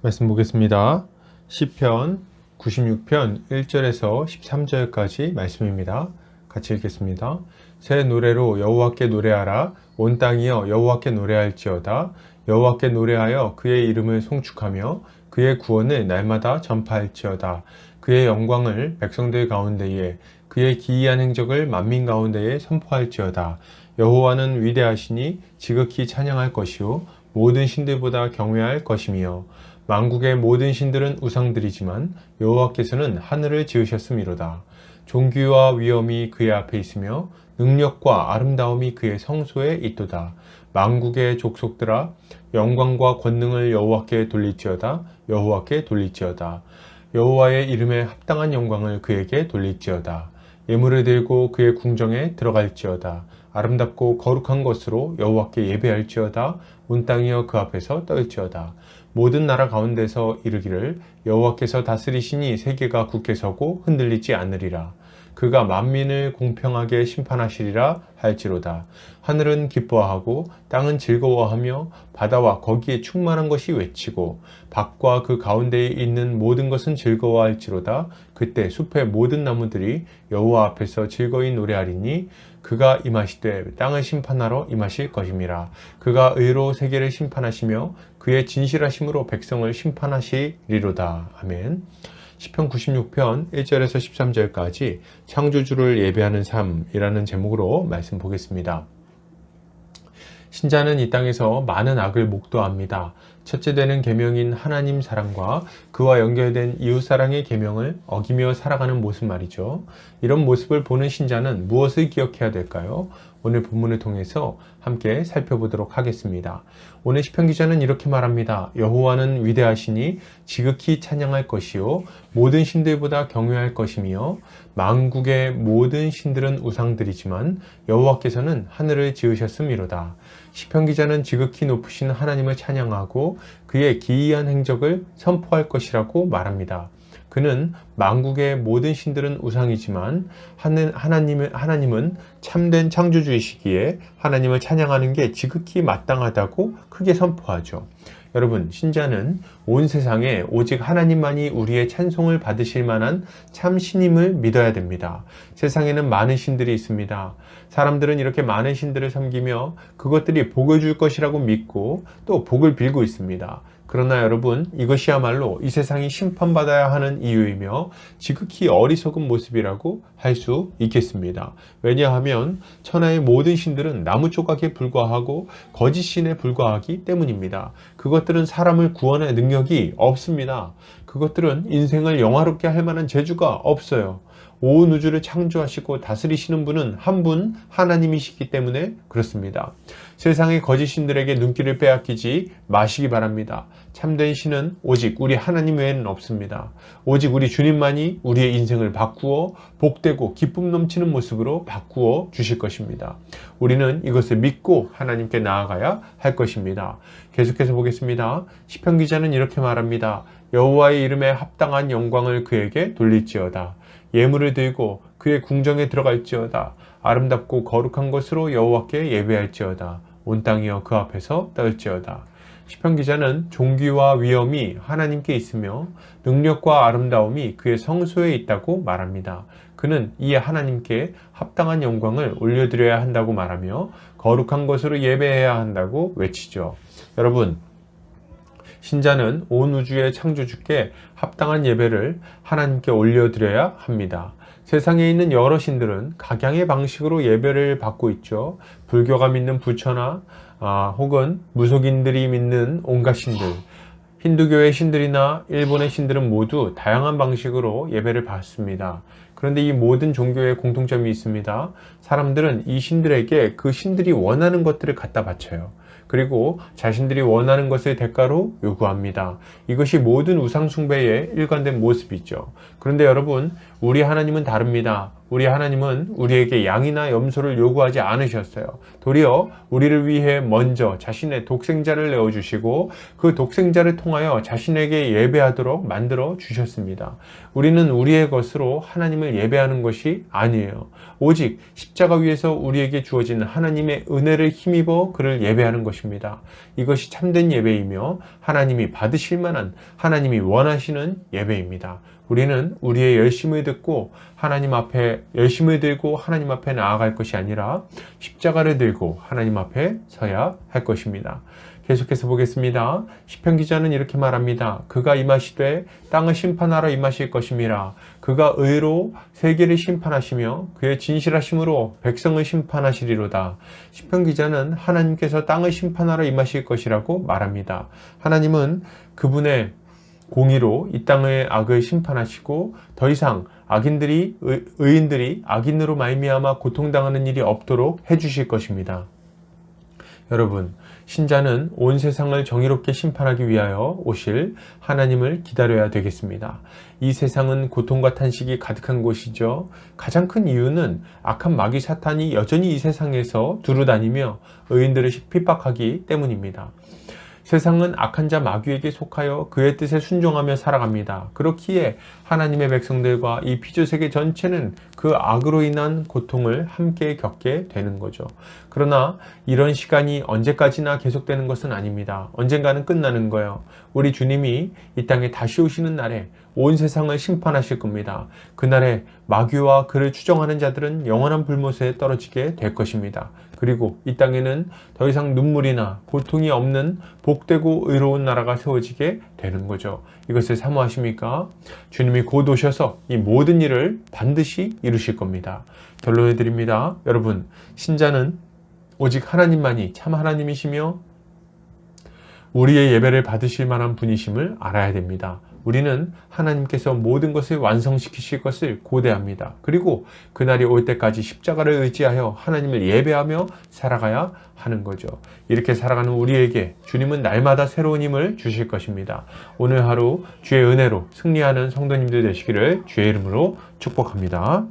말씀 보겠습니다. 시편 96편 1절에서 13절까지 말씀입니다. 같이 읽겠습니다. 새 노래로 여호와께 노래하라. 온 땅이여 여호와께 노래할지어다. 여호와께 노래하여 그의 이름을 송축하며 그의 구원을 날마다 전파할지어다. 그의 영광을 백성들 가운데에 그의 기이한 행적을 만민 가운데에 선포할지어다. 여호와는 위대하시니 지극히 찬양할 것이요 모든 신들보다 경외할 것이며 만국의 모든 신들은 우상들이지만 여호와께서는 하늘을 지으셨음이로다. 존귀와 위엄이 그의 앞에 있으며 능력과 아름다움이 그의 성소에 있도다. 만국의 족속들아 영광과 권능을 여호와께 돌릴지어다. 여호와께 돌릴지어다. 여호와의 이름에 합당한 영광을 그에게 돌릴지어다. 예물을 들고 그의 궁정에 들어갈지어다. 아름답고 거룩한 것으로 여호와께 예배할지어다. 온 땅이여 그 앞에서 떨지어다. 모든 나라 가운데서 이르기를 여호와께서 다스리시니 세계가 굳게 서고 흔들리지 않으리라. 그가 만민을 공평하게 심판하시리라 할지로다. 하늘은 기뻐하고 땅은 즐거워하며 바다와 거기에 충만한 것이 외치고 밭과 그 가운데에 있는 모든 것은 즐거워할지로다. 그때 숲의 모든 나무들이 여호와 앞에서 즐거이 노래하리니 그가 임하시되 땅을 심판하러 임하실 것임이라. 그가 의로 세계를 심판하시며 그의 진실하심으로 백성을 심판하시리로다. 아멘. 시편 96편 1절에서 13절까지 창조주를 예배하는 삶이라는 제목으로 말씀 보겠습니다. 신자는 이 땅에서 많은 악을 목도합니다. 첫째 되는 계명인 하나님 사랑과 그와 연결된 이웃 사랑의 계명을 어기며 살아가는 모습 말이죠. 이런 모습을 보는 신자는 무엇을 기억해야 될까요? 오늘 본문을 통해서 함께 살펴보도록 하겠습니다. 오늘 시편 기자는 이렇게 말합니다. 여호와는 위대하시니 지극히 찬양할 것이요 모든 신들보다 경외할 것이며 만국의 모든 신들은 우상들이지만 여호와께서는 하늘을 지으셨음이로다. 시편 기자는 지극히 높으신 하나님을 찬양하고 그의 기이한 행적을 선포할 것이라고 말합니다. 그는 만국의 모든 신들은 우상이지만 하나님은 참된 창조주이시기에 하나님을 찬양하는 게 지극히 마땅하다고 크게 선포하죠. 여러분, 신자는 온 세상에 오직 하나님만이 우리의 찬송을 받으실 만한 참 신임을 믿어야 됩니다. 세상에는 많은 신들이 있습니다. 사람들은 이렇게 많은 신들을 섬기며 그것들이 복을 줄 것이라고 믿고 또 복을 빌고 있습니다. 그러나 여러분, 이것이야말로 이 세상이 심판받아야 하는 이유이며 지극히 어리석은 모습이라고 할 수 있겠습니다. 왜냐하면 천하의 모든 신들은 나무 조각에 불과하고 거짓 신에 불과하기 때문입니다. 그것들은 사람을 구원할 능력이 없습니다. 그것들은 인생을 영화롭게 할 만한 재주가 없어요. 온 우주를 창조하시고 다스리시는 분은 한 분 하나님이시기 때문에 그렇습니다. 세상의 거짓 신들에게 눈길을 빼앗기지 마시기 바랍니다. 참된 신은 오직 우리 하나님 외에는 없습니다. 오직 우리 주님만이 우리의 인생을 바꾸어 복되고 기쁨 넘치는 모습으로 바꾸어 주실 것입니다. 우리는 이것을 믿고 하나님께 나아가야 할 것입니다. 계속해서 보겠습니다. 시편 기자는 이렇게 말합니다. 여호와의 이름에 합당한 영광을 그에게 돌릴지어다. 예물을 들고 그의 궁정에 들어갈지어다. 아름답고 거룩한 것으로 여호와께 예배할지어다. 온 땅이여 그 앞에서 떨지어다. 시편 기자는 존귀와 위엄이 하나님께 있으며 능력과 아름다움이 그의 성소에 있다고 말합니다. 그는 이 하나님께 합당한 영광을 올려드려야 한다고 말하며 거룩한 것으로 예배해야 한다고 외치죠. 여러분, 신자는 온 우주의 창조주께 합당한 예배를 하나님께 올려드려야 합니다. 세상에 있는 여러 신들은 각양의 방식으로 예배를 받고 있죠. 불교가 믿는 부처나 혹은 무속인들이 믿는 온갖 신들, 힌두교의 신들이나 일본의 신들은 모두 다양한 방식으로 예배를 받습니다. 그런데 이 모든 종교에 공통점이 있습니다. 사람들은 이 신들에게 그 신들이 원하는 것들을 갖다 바쳐요. 그리고 자신들이 원하는 것을 대가로 요구합니다. 이것이 모든 우상 숭배의 일관된 모습이죠. 그런데 여러분, 우리 하나님은 다릅니다. 우리 하나님은 우리에게 양이나 염소를 요구하지 않으셨어요. 도리어 우리를 위해 먼저 자신의 독생자를 내어주시고 그 독생자를 통하여 자신에게 예배하도록 만들어 주셨습니다. 우리는 우리의 것으로 하나님을 예배하는 것이 아니에요. 오직 십자가 위에서 우리에게 주어진 하나님의 은혜를 힘입어 그를 예배하는 것입니다. 이것이 참된 예배이며 하나님이 받으실 만한, 하나님이 원하시는 예배입니다. 우리는 우리의 열심을 들고 하나님 앞에 나아갈 것이 아니라 십자가를 들고 하나님 앞에 서야 할 것입니다. 계속해서 보겠습니다. 시편 기자는 이렇게 말합니다. 그가 임하시되 땅을 심판하러 임하실 것임이라. 그가 의로 세계를 심판하시며 그의 진실하심으로 백성을 심판하시리로다. 시편 기자는 하나님께서 땅을 심판하러 임하실 것이라고 말합니다. 하나님은 그분의 공의로 이 땅의 악을 심판하시고 더 이상 의인들이 악인으로 말미암아 고통당하는 일이 없도록 해주실 것입니다. 여러분, 신자는 온 세상을 정의롭게 심판하기 위하여 오실 하나님을 기다려야 되겠습니다. 이 세상은 고통과 탄식이 가득한 곳이죠. 가장 큰 이유는 악한 마귀 사탄이 여전히 이 세상에서 두루다니며 의인들을 핍박하기 때문입니다. 세상은 악한 자 마귀에게 속하여 그의 뜻에 순종하며 살아갑니다. 그렇기에 하나님의 백성들과 이 피조세계 전체는 그 악으로 인한 고통을 함께 겪게 되는 거죠. 그러나 이런 시간이 언제까지나 계속되는 것은 아닙니다. 언젠가는 끝나는 거예요. 우리 주님이 이 땅에 다시 오시는 날에 온 세상을 심판하실 겁니다. 그날에 마귀와 그를 추종하는 자들은 영원한 불못에 떨어지게 될 것입니다. 그리고 이 땅에는 더 이상 눈물이나 고통이 없는 복되고 의로운 나라가 세워지게 되는 거죠. 이것을 사모하십니까? 주님이 곧 오셔서 이 모든 일을 반드시 이루실 겁니다. 결론을 드립니다. 여러분, 신자는 오직 하나님만이 참 하나님이시며 우리의 예배를 받으실 만한 분이심을 알아야 됩니다. 우리는 하나님께서 모든 것을 완성시키실 것을 고대합니다. 그리고 그날이 올 때까지 십자가를 의지하여 하나님을 예배하며 살아가야 하는 거죠. 이렇게 살아가는 우리에게 주님은 날마다 새로운 힘을 주실 것입니다. 오늘 하루 주의 은혜로 승리하는 성도님들 되시기를 주의 이름으로 축복합니다.